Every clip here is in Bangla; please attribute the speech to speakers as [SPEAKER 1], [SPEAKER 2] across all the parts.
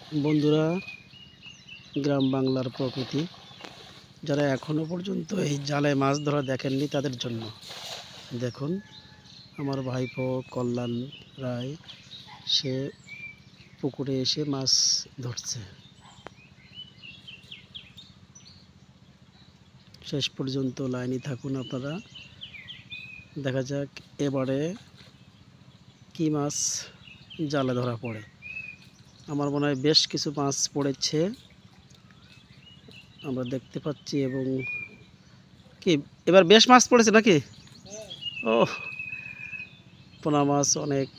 [SPEAKER 1] বন্ধুরা, গ্রাম বাংলার প্রকৃতি যারা এখনো পর্যন্ত এই জালে মাছ ধরা দেখেননি তাদের জন্য দেখুন, আমার ভাইপো কল্যাণ রায় সে পুকুরে এসে মাছ ধরছে। শেষ পর্যন্ত লাইনে থাকুন আপনারা, দেখা যাক এবারে কি মাছ জালে ধরা পড়ে। আমার মনে হয় বেশ কিছু মাছ পড়েছে আমরা দেখতে পাচ্ছি, এবং কি এবার বেশ মাছ পড়েছে নাকি? ও, পোনা মাছ অনেক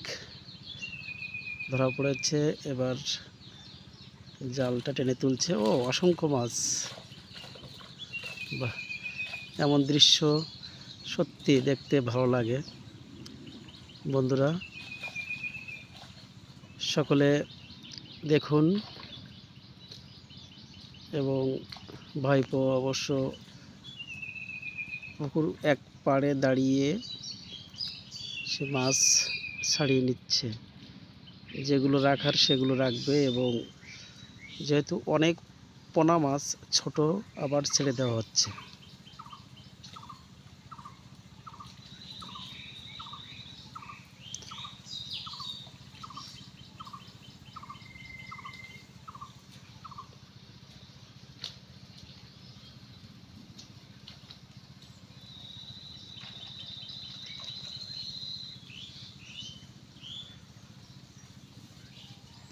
[SPEAKER 1] ধরা পড়েছে। এবার জালটা টেনে তুলছে। ও, অসংখ্য মাছ! বাহ, এমন দৃশ্য সত্যি দেখতে ভালো লাগে। বন্ধুরা, সকলে দেখুন, এবং ভাইপো অবশ্য পুকুর এক পাড়ে দাঁড়িয়ে সে মাছ ছাড়িয়ে নিচ্ছে। যেগুলো রাখার সেগুলো রাখবে, এবং যেহেতু অনেক পোনা মাছ ছোট, আবার ছেড়ে দেওয়া হচ্ছে।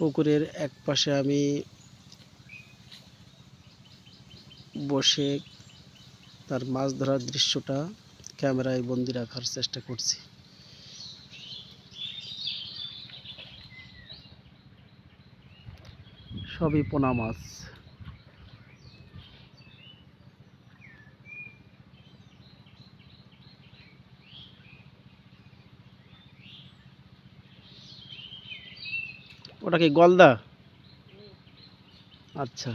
[SPEAKER 1] পুকুরের এক পাশে আমি বসে তার মাছ ধরার দৃশ্যটা ক্যামেরায় বন্দি রাখার চেষ্টা করছি। সবই পোনা মাছ। ওটা কি গলদা? আচ্ছা,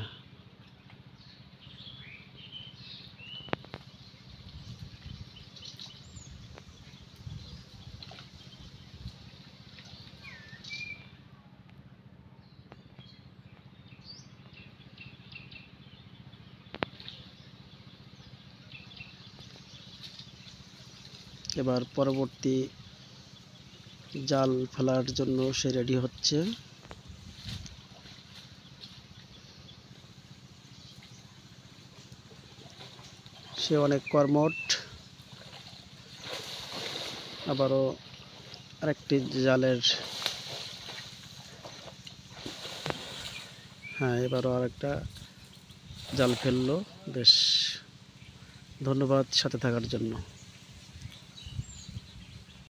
[SPEAKER 1] এবার পরবর্তী জাল ফেলার জন্য সে রেডি হচ্ছে। সে অনেক কর্মঠ। আবারও আরেকটি জালের, হ্যাঁ, এবারও আরেকটা জাল ফেললো। বেশ, ধন্যবাদ সাথে থাকার জন্য।